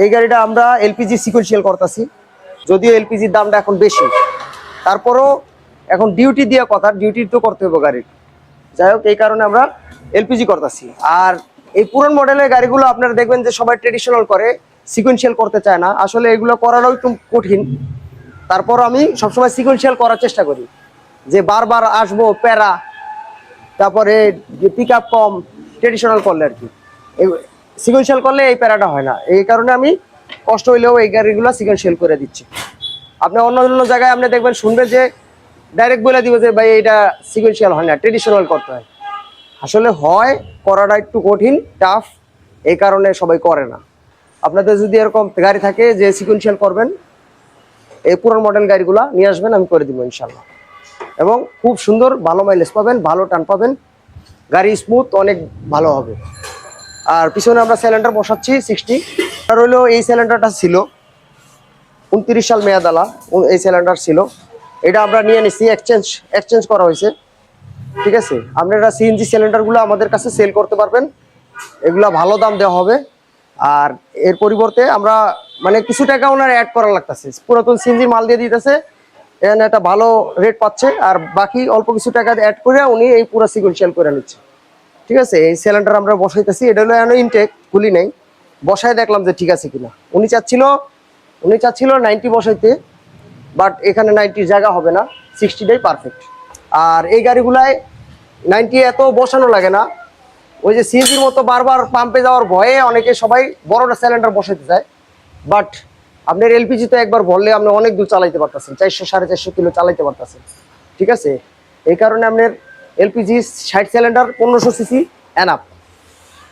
এই গাড়িটা আমরা এলপিজি সিকোয়েন্সিয়াল করতেছি, যদিও এলপিজির দামটা এখন বেশি, তারপরও এখন ডিউটি দিয়ে কথা, ডিউটি তো করতে হবে গাড়ির। যাই হোক, এই কারণে আমরা এলপিজি করতেছি। আর এই পুরান মডেলের গাড়িগুলো আপনারা দেখবেন যে সবাই ট্রেডিশনাল করে, সিকোয়েন্সিয়াল করতে চায় না। আসলে এগুলো করাটাও একটু কঠিন, তারপর আমি সবসময় সিকোয়েন্সিয়াল করার চেষ্টা করি, যে বারবার আসবো প্যারা, তারপরে পিক আপ কম, ট্রেডিশনাল করলে আর কি। সিকোয়েন্সিয়াল করলে এই প্যারাটা হয় না, এই কারণে আমি কষ্ট হইলেও এই গাড়িগুলো সিকোয়েন্সিয়াল করে দিচ্ছি। আপনি অন্য অন্য জায়গায় আপনি দেখবেন, শুনবেন যে ডাইরেক্ট বলে দিবে যে ভাই এটা সিকোয়েন্সিয়াল হয় না, ট্রেডিশনাল করতে হয়। আসলে হয়, করাটা একটু কঠিন, টাফ, এই কারণে সবাই করে না। আপনাদের যদি এরকম গাড়ি থাকে যে সিকোয়েন্সিয়াল করবেন, এই পুরান মডেল গাড়িগুলো নিয়ে আসবেন, আমি করে দিব ইনশাল্লাহ। এবং খুব সুন্দর, ভালো মাইলেজ পাবেন, ভালো টান পাবেন, গাড়ি স্মুথ অনেক ভালো হবে। আর পিছনে আমরা সিলিন্ডার বসাচ্ছি 60। আর হইলো এই সিলিন্ডারটা ছিল 29 সাল মেয়াদালা, এই সিলিন্ডার ছিল, এটা আমরা নিয়ে নিচ্ছি, এক্সচেঞ্জ করা হয়েছে। ঠিক আছে, আপনারা সিএনজি সিলিন্ডারগুলো আমাদের কাছে সেল করতে পারবেন, এগুলা ভালো দাম দেওয়া হবে। আর এর পরিবর্তে আমরা মানে কিছু টাকা ওনার অ্যাড করা লাগতেছে, পুরাতন সিএনজি মাল দিয়ে দিতেছে, এখানে একটা ভালো রেট পাচ্ছে, আর বাকি অল্প কিছু টাকা অ্যাড করে উনি এই পুরো সিকোয়েন্সিয়াল করে নিচ্ছে। ঠিক আছে, এই সিলিন্ডার আমরা বসাইতেছি, এটা হলো এখনো ইনটেক, খুলি নেই, বসায় দেখলাম যে ঠিক আছে কিনা। উনি চাচ্ছিল 90 বসাইতে, বাট এখানে 90 জায়গা হবে না, 60টাই পারফেক্ট। আর এই গাড়িগুলায় 90 এত বসানো লাগে না, ওই যে সিএনজির মতো বারবার পাম্পে যাওয়ার ভয়ে অনেকে সবাই বড়টা সিলিন্ডার বসাইতে চায়। বাট আপনার এলপিজি তো একবার ভরলে আপনি অনেক দূর চালাইতে পারতেছেন, 400-450 কিলো চালাইতে পারতেছেন। ঠিক আছে, এই কারণে আপনার এলপিজি 60 সিলিন্ডার 1500 সিসি এনাফ।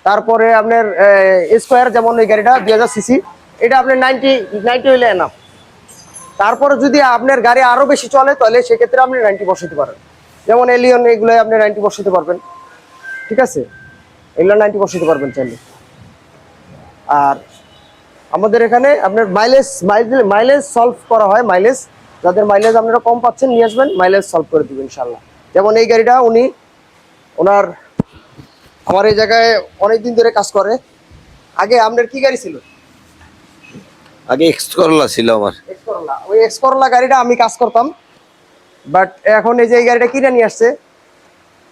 তারপরে আপনার স্কোয়ার, যেমন এই গাড়িটা 2000 সিসি, এটা আপনার 90 হইলে এনাফ। তারপরে যদি আপনার গাড়ি আরো বেশি চলে, তাহলে সেক্ষেত্রে আপনি 90 বসাতে পারেন, যেমন এলিয়ন, এগুলো আপনি 90 বসাতে পারবেন। ঠিক আছে, এগুলো 90 বসাতে পারবেন চাইলে। আর আমাদের এখানে আপনার মাইলেজ সলভ করা হয়, মাইলেজ যাদের মাইলেজ আপনারা কম পাচ্ছেন নিয়ে আসবেন, মাইলেজ সলভ করে দিবেন ইনশাল্লাহ। যেমন এই গাড়িটা ওনার আমার এই জায়গায় অনেকদিন ধরে কাজ করে। আগে আপনার কি গাড়ি ছিল? আগে এক্স করলা ছিল আমার। এক্স করলা, ওই এক্স করলা গাড়িটা আমি কাজ করতাম, বাট এখন এই যে এই গাড়িটা কিনে নিয়ে আসছে।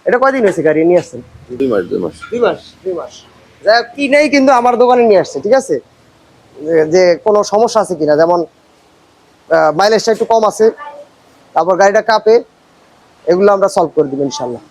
এটা কয়দিন হয়েছে গাড়ি নিয়ে আসছেন? 2 মাস 2 মাস। যাই হোক, কিনেই কিন্তু আমার দোকানে নিয়ে আসছে। ঠিক আছে, যে কোনো সমস্যা আছে কিনা, যেমন মাইলেজটা একটু কম আছে, তারপর গাড়িটা কাঁপে, এগুলো আমরা সলভ করে দিব ইনশাল্লাহ।